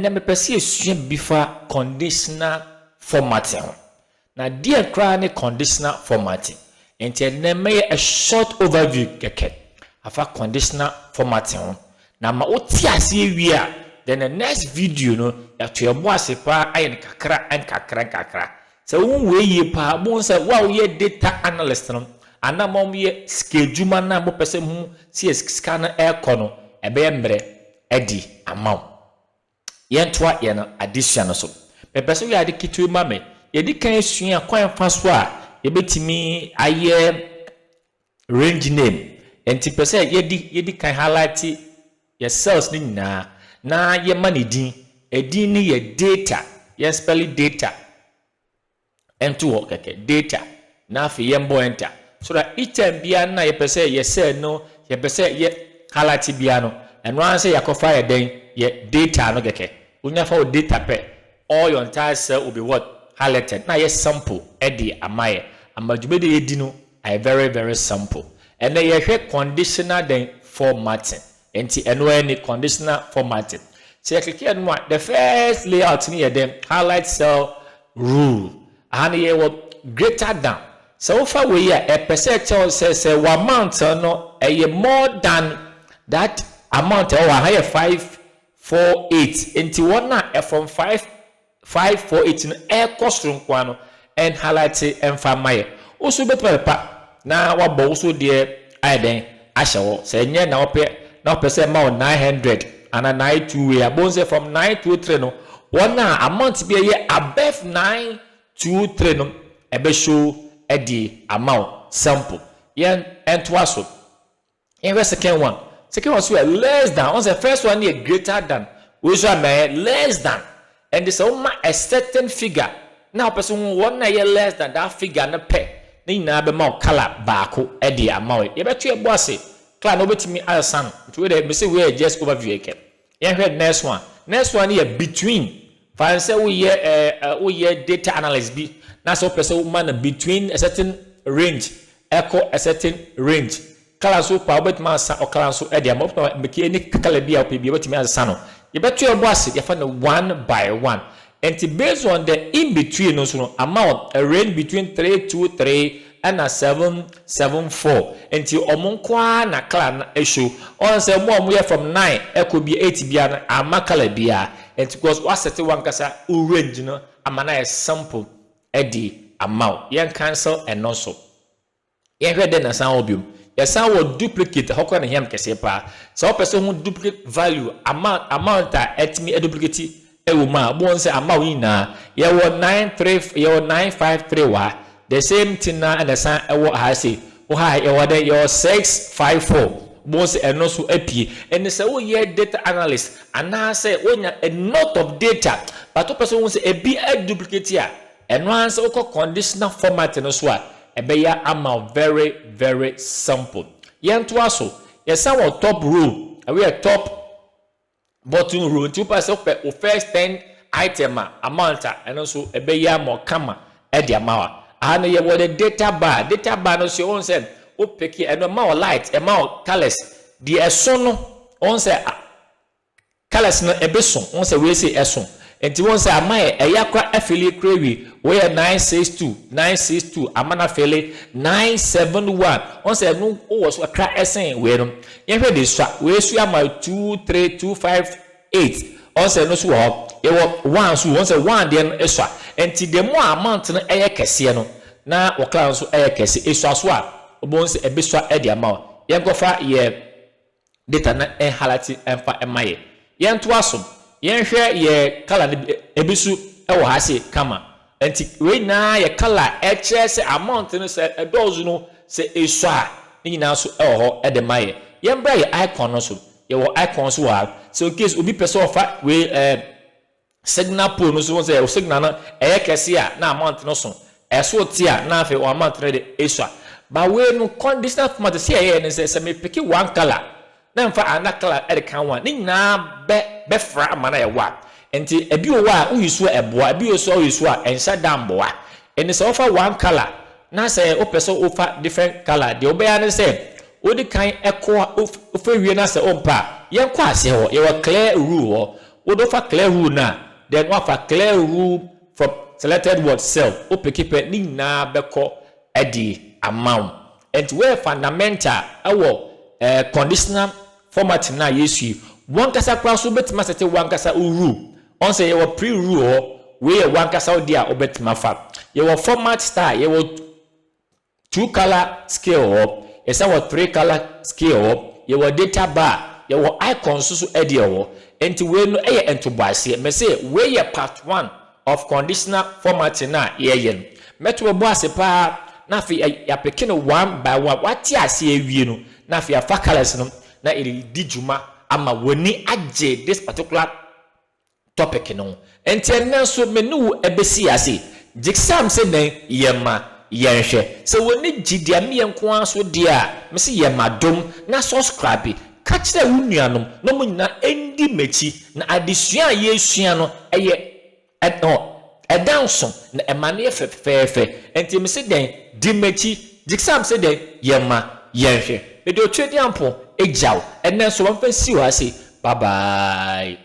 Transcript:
ɛnɛ me pɛsɛ esua before conditional formatting. Na dear cry conditional formatting. Enti ɛnɛ me a short overview keke afa conditional formatting. Na ma oti ase wi a then the next video no ya to ebo ase pa ayen kakra. So won we ye pa bon say wow ye data analyst no ana mom ye schedule na mo pese hu si scan aircon no ebe mbre edi amount ye ntoa ye no addition so pe pese we ade kitu ma me ye di kan sua kwan fa so a ye betimi aye range name enti pese ye di kan highlight ye cells ni na ye mani din edin ni ye data ye spell data ento wo keke data na afi ye mbo enter so that each time bia na ye pese ye say no ye pese ye highlight bia no eno an say yakofa ye den ye data no keke unya fa o data pe all your entire cell will be what highlighted na ye sample edi amaye amadwumede ye di no are very very simple and then ye hwe conditional then formatting enti eno any conditional formatting so you click here no the first layout ni dem highlight cell rule and ye what greater than so far we here a percentage says amount no a more than that amount or higher 548 into one na from 548 no air cost room kwano and highlight and famaye also be pa na wa bo so de ai den ahyewo say nye na ope say ma 900 and a 92 we abonze from 923 no one na amount be ye above 923 no ebe show edi amount sample yen entwa so in the second one so less than on the first one here greater than we show less than and this a certain figure now person one na here less than that figure na pe ni na be ma color baako edi amount ye beto e boase clan no betimi asan to we say we just overview again yen hwe next one here between fan say we here data analyst bi na so person man between a certain range echo a certain range color so pa obetima asa o color so e dia mo make any color bia o pe bia obetima asa no ye beto e boase ye fa no one by one and based on the in between no so no amount a range between 323 and a 774 and omonkwa na color na issue on say mo here from 9 echo be 8 bia na ama color bia and because what set one kasa range no amana a sample edi amount yen cancel and no so yen hwe den na san obium yes san wo duplicate hokwa na hiam kese pa so person who duplicate value amount etimi duplicate ewo ma bo say amount na ye wo 93 ye wo 953 wa the same thing na and san ewo ha say wo ha ye wo de your 654 bo say eno so apie and say wo ye data analyst and na say wonya a lot of data but person who say e bi duplicate here and once we call conditional formatting so ebeya amount very very simple yen to aso yes our top row we are top bottom row 2% of first 10 item amount and also ebeya more kama e dia mawa and ye what the data bar no so on say o pick and more light amount colors the esono on say colors no ebeso on say we say eso enti won say amaye eyakwa afili krewi we 962 amana fele 971 on say no o so akra esen we no ye hwe de swa we su ama 23258 on say no so ho ye wo one so on say one de no eswa enti de mo amount no eye kese no na wo klan so eye kese eswa so a obon say ebeswa e de amount ye gofa ye data na e halati emfa emaye ye nto aso yen hwe ye color ebisu e wo ha se kama enti we na ye color e chere se amount no se edozu no se esu a ni nyina so e wo ho e de maye yen bra ye icon no so ye wo icon so wa so in case obi person ofa we signal pole no so say signal na e kese a na amount no so e so ti a na afi o amount no de esu a ba we no conditional format se ye ne se me pick one color na mfa anakala e kan one ni na be fra amana e wa enti ebi o wa uyisu eboa ebi o so uyisu a ensa damboa eni se ofa one color na se o person ofa different color de obeya ne se odi kan eko ofa wie na se ompa yen kwa ase ho ye wa clear rule ho wodo fa clear rule na then what for clear rule from selected word cell o pick ni na beko edi amount and where fundamental awo conditional formatting na yesu one kasa kwa so betima sete one kasa rule on say your pre rule we one kasa dia obetima fa your format style your two color scale yes our three color scale your data bar your icons so edi o enti we no eye ento boase me say we ye part 1 of conditional formatting na ye meto boase pa na fi ya peke no one by one wati ase awie no na fi afa colors no na di juma ama woni agye this particular topic no enti enen so menu ebesi ase jiksam se den yema yenhwe se woni gidia me enko aso dia me se yema dom na subscribe ka kire wunuanom no mo nyina endi mechi na adesua yesua no eye edanso na emane fefefe enti me se den di mechi jiksam se den yema yenhwe me do twedi ampo ejaw enen so won fa si wa se bye bye.